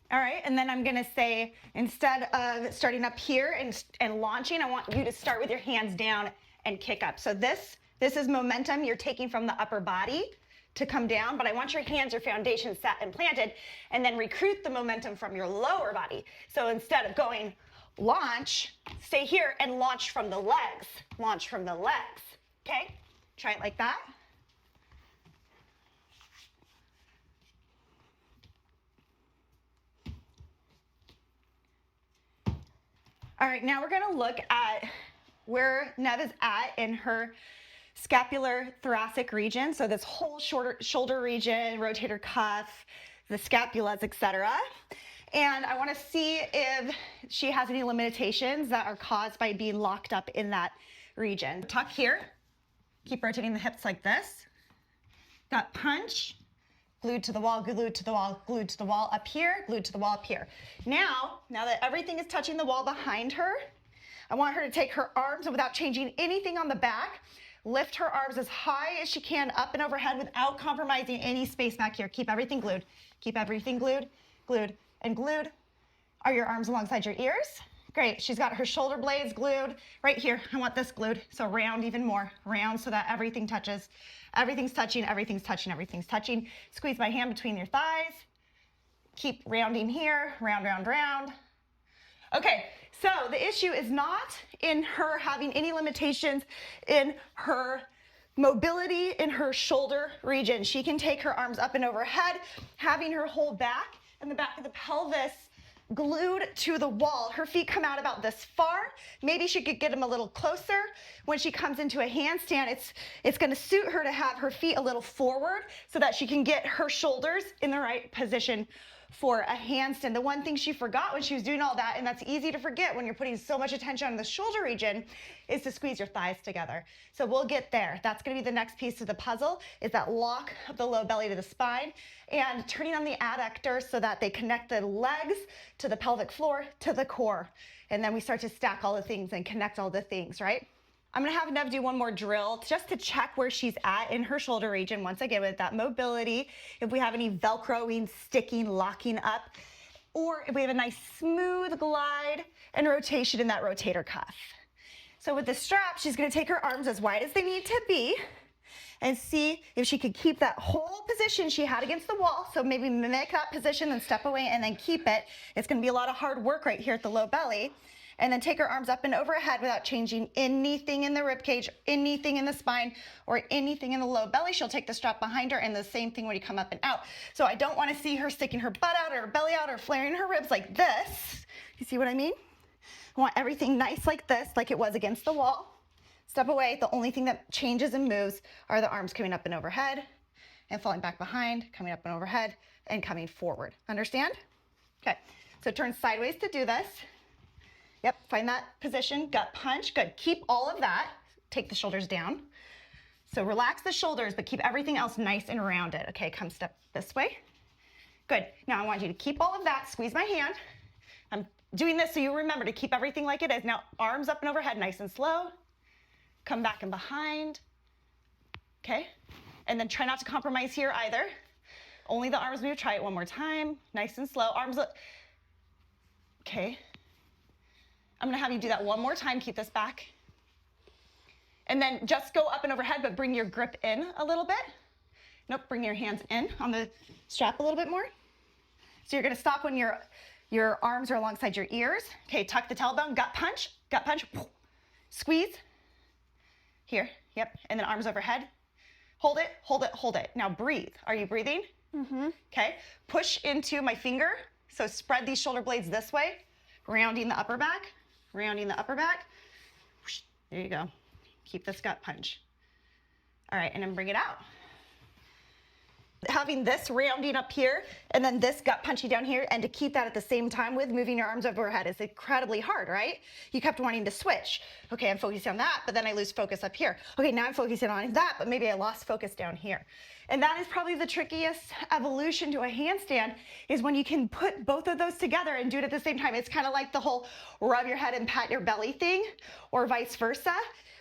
All right, and then I'm gonna say, instead of starting up here and launching, I want you to start with your hands down and kick up. So this is momentum you're taking from the upper body to come down, but I want your hands, your foundation set and planted, and then recruit the momentum from your lower body. So instead of going launch, stay here and launch from the legs. Launch from the legs, okay? Try it like that. All right, now we're gonna look at where Nev is at in her scapular thoracic region. So this whole shoulder region, rotator cuff, the scapulas, etc. And I wanna see if she has any limitations that are caused by being locked up in that region. Tuck here, keep rotating the hips like this. Gut punch, glued to the wall, glued to the wall, glued to the wall up here, glued to the wall up here. Now that everything is touching the wall behind her, I want her to take her arms and without changing anything on the back, lift her arms as high as she can up and overhead without compromising any space back here. Keep everything glued. Keep everything glued, glued, and glued. Are your arms alongside your ears? Great. She's got her shoulder blades glued right here. I want this glued. So round even more. Round so that everything touches. Everything's touching, everything's touching, everything's touching. Squeeze my hand between your thighs. Keep rounding here. Round, round, round. Okay, so the issue is not in her having any limitations in her mobility in her shoulder region. She can take her arms up and overhead, having her whole back and the back of the pelvis glued to the wall. Her feet come out about this far. Maybe she could get them a little closer. When she comes into a handstand, it's going to suit her to have her feet a little forward so that she can get her shoulders in the right position for a handstand. The one thing she forgot when she was doing all that, and that's easy to forget when you're putting so much attention on the shoulder region, is to squeeze your thighs together. So we'll get there. That's going to be the next piece of the puzzle, is that lock of the low belly to the spine and turning on the adductors so that they connect the legs to the pelvic floor to the core. And then we start to stack all the things and connect all the things, right? I'm gonna have Nev do one more drill just to check where she's at in her shoulder region, once again with that mobility, if we have any Velcroing, sticking, locking up, or if we have a nice smooth glide and rotation in that rotator cuff. So with the strap, she's gonna take her arms as wide as they need to be and see if she could keep that whole position she had against the wall. So maybe mimic that position and step away and then keep it. It's gonna be a lot of hard work right here at the low belly. And then take her arms up and overhead without changing anything in the rib cage, anything in the spine, or anything in the low belly. She'll take the strap behind her, and the same thing when you come up and out. So I don't want to see her sticking her butt out or her belly out or flaring her ribs like this. You see what I mean? I want everything nice like this, like it was against the wall. Step away. The only thing that changes and moves are the arms coming up and overhead and falling back behind, coming up and overhead, and coming forward. Understand? Okay, so turn sideways to do this. Yep, find that position, gut punch, good. Keep all of that, take the shoulders down. So relax the shoulders, but keep everything else nice and rounded. Okay, come step this way. Good, now I want you to keep all of that, squeeze my hand. I'm doing this so you remember to keep everything like it is. Now arms up and overhead, nice and slow. Come back and behind, okay? And then try not to compromise here either. Only the arms move, try it one more time, nice and slow. Arms up, okay. I'm gonna have you do that one more time, keep this back. And then just go up and overhead, but bring your grip in a little bit. Nope, bring your hands in on the strap a little bit more. So you're gonna stop when your arms are alongside your ears. Okay, tuck the tailbone, gut punch, squeeze. Here, yep, and then arms overhead. Hold it, hold it, hold it. Now breathe. Are you breathing? Mm-hmm. Okay, push into my finger. So spread these shoulder blades this way, rounding the upper back. Rounding the upper back. There you go. Keep this gut punch. All right, and then bring it out. Having this rounding up here and then this gut punching down here, and to keep that at the same time with moving your arms overhead is incredibly hard, right? You kept wanting to switch. Okay, I'm focusing on that, but then I lose focus up here. Okay, now I'm focusing on that, but maybe I lost focus down here. And that is probably the trickiest evolution to a handstand, is when you can put both of those together and do it at the same time. It's kind of like the whole rub your head and pat your belly thing, or vice versa.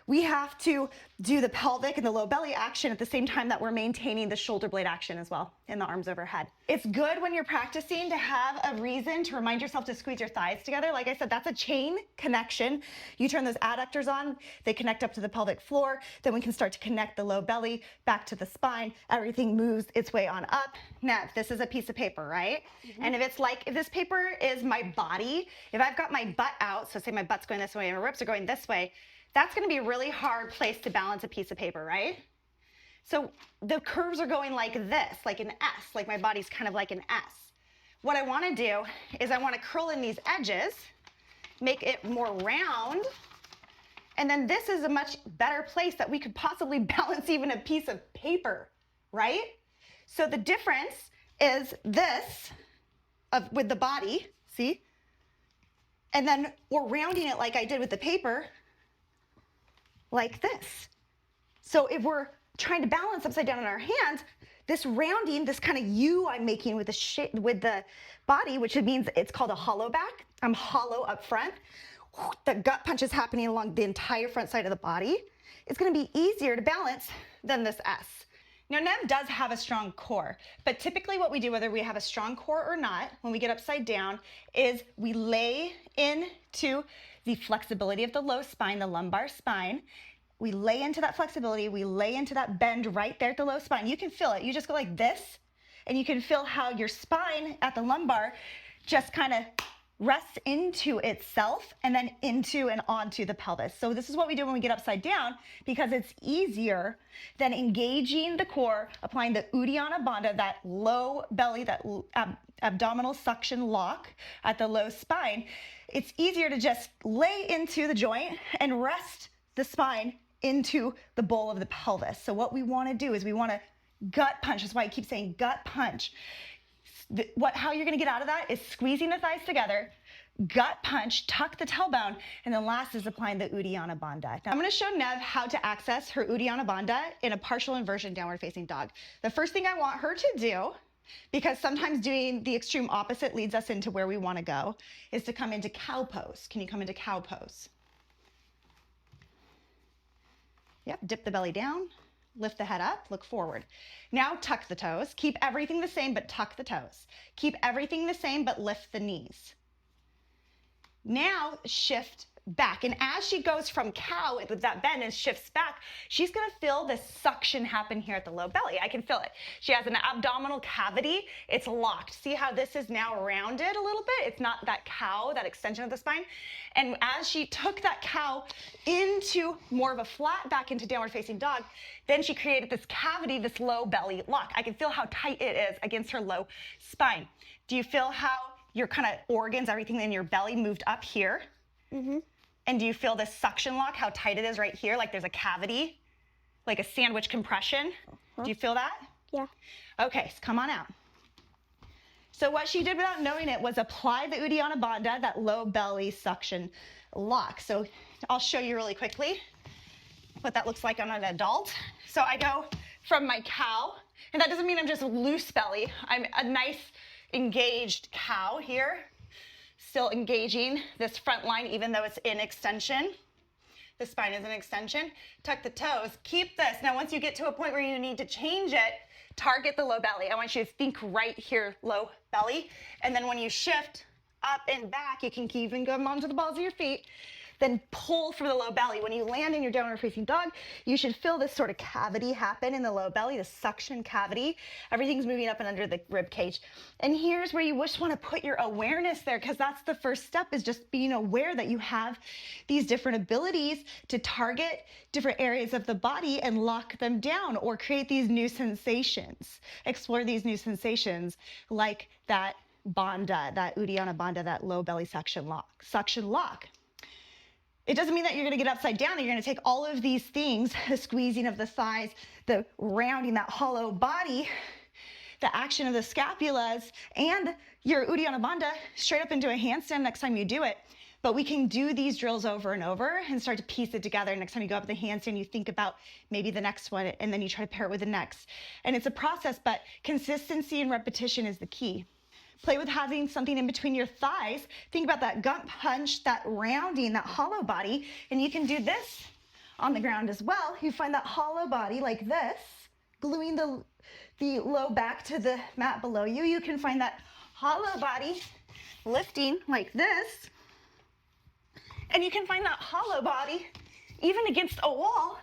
We have to do the pelvic and the low belly action at the same time that we're maintaining the shoulder blade action as well, and the arms overhead. It's good when you're practicing to have a reason to remind yourself to squeeze your thighs together. Like I said, that's a chain connection. You turn those adductors on, they connect up to the pelvic floor, then we can start to connect the low belly back to the spine. Everything moves its way on up. Now, this is a piece of paper, right? And if this paper is my body, if I've got my butt out, so say my butt's going this way and my ribs are going this way, that's going to be a really hard place to balance a piece of paper, right? So the curves are going like this, like an S, like my body's kind of like an S. What I want to do is I want to curl in these edges, make it more round, and then this is a much better place that we could possibly balance even a piece of paper, right? So the difference is this with the body, see? And then we're rounding it like I did with the paper, like this. So if we're trying to balance upside down in our hands, this rounding, this kind of U I'm making with the body, which means it's called a hollow back. I'm hollow up front. The gut punch is happening along the entire front side of the body. It's going to be easier to balance than this S. Now, Nev does have a strong core, but typically what we do, whether we have a strong core or not, when we get upside down, is we lay into the flexibility of the low spine, the lumbar spine. We lay into that flexibility, we lay into that bend right there at the low spine. You can feel it. You just go like this, and you can feel how your spine at the lumbar just kind of rests into itself and then into and onto the pelvis. So this is what we do when we get upside down, because it's easier than engaging the core, applying the Uddiyana bandha, that low belly, that abdominal suction lock at the low spine. It's easier to just lay into the joint and rest the spine into the bowl of the pelvis. So what we want to do is we want to gut punch. That's why I keep saying gut punch. How you're going to get out of that is squeezing the thighs together, gut punch, tuck the tailbone, and then last is applying the Uddiyana bandha. Now I'm going to show Nev how to access her Uddiyana bandha in a partial inversion downward facing dog. The first thing I want her to do, because sometimes doing the extreme opposite leads us into where we want to go, is to come into cow pose. Can you come into cow pose? Yep, dip the belly down, lift the head up, look forward. Now tuck the toes. Keep everything the same, but tuck the toes. Keep everything the same, but lift the knees. Now shift back. And as she goes from cow with that bend and shifts back, she's going to feel this suction happen here at the low belly. I can feel it. She has an abdominal cavity. It's locked. See how this is now rounded a little bit? It's not that cow, that extension of the spine. And as she took that cow into more of a flat back into downward facing dog, then she created this cavity, this low belly lock. I can feel how tight it is against her low spine. Do you feel how your kind of organs, everything in your belly moved up here? Mm-hmm. And do you feel this suction lock, how tight it is right here? Like there's a cavity, like a sandwich compression. Uh-huh. Do you feel that? Yeah. Okay, so come on out. So what she did without knowing it was apply the Uddiyana bandha, that low belly suction lock. So I'll show you really quickly what that looks like on an adult. So I go from my cow, and that doesn't mean I'm just loose belly. I'm a nice engaged cow here. Still engaging this front line even though it's in extension. The spine is in extension. Tuck the toes. Keep this. Now once you get to a point where you need to change it, target the low belly. I want you to think right here, low belly. And then when you shift up and back, you can even go onto the balls of your feet. Then pull from the low belly. When you land in your downward facing dog, you should feel this sort of cavity happen in the low belly, the suction cavity. Everything's moving up and under the rib cage. And here's where you just want to put your awareness there, because that's the first step, is just being aware that you have these different abilities to target different areas of the body and lock them down or create these new sensations. Explore these new sensations like that bandha, that Uddiyana bandha, that low belly suction lock. It doesn't mean that you're going to get upside down. You're going to take all of these things, the squeezing of the thighs, the rounding, that hollow body, the action of the scapulas, and your Uddiyana bandha straight up into a handstand next time you do it. But we can do these drills over and over and start to piece it together. Next time you go up with the handstand, you think about maybe the next one, and then you try to pair it with the next. And it's a process, but consistency and repetition is the key. Play with having something in between your thighs. Think about that gut punch, that rounding, that hollow body. And you can do this on the ground as well. You find that hollow body like this, gluing the low back to the mat below you. You can find that hollow body lifting like this. And you can find that hollow body even against a wall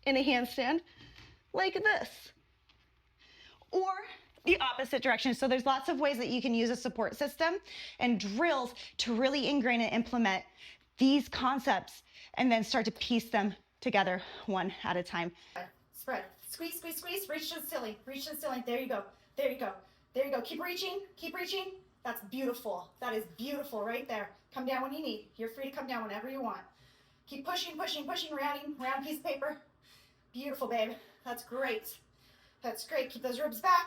in a handstand like this. Or the opposite direction. So there's lots of ways that you can use a support system and drills to really ingrain and implement these concepts and then start to piece them together one at a time. Spread. Squeeze, squeeze, squeeze. Reach to the ceiling. Reach to the ceiling. There you go. There you go. There you go. Keep reaching. Keep reaching. That's beautiful. That is beautiful right there. Come down when you need. You're free to come down whenever you want. Keep pushing, pushing, pushing, rounding, round piece of paper. Beautiful, babe. That's great. That's great. Keep those ribs back.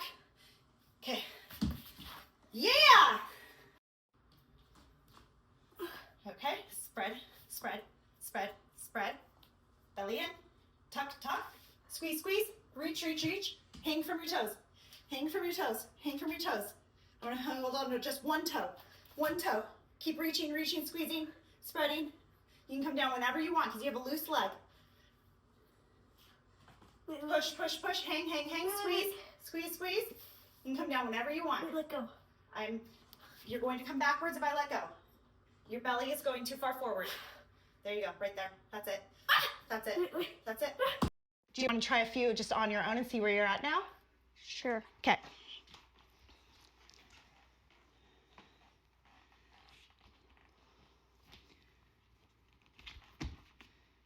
Okay. Yeah! Okay. Spread, spread, spread, spread. Belly in. Tuck, tuck. Squeeze, squeeze. Reach, reach, reach. Hang from your toes. Hang from your toes. Hang from your toes. I'm going to hold on to just one toe. One toe. Keep reaching, reaching, squeezing, spreading. You can come down whenever you want because you have a loose leg. Push, push, push. Hang, hang, hang. Squeeze, squeeze, squeeze. You can come down whenever you want. Let go. You're going to come backwards if I let go. Your belly is going too far forward. There you go, right there. That's it. That's it. That's it. Do you want to try a few just on your own and see where you're at now? Sure. Okay.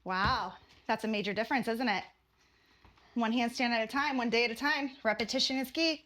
Wow, that's a major difference, isn't it? One handstand at a time, one day at a time. Repetition is key.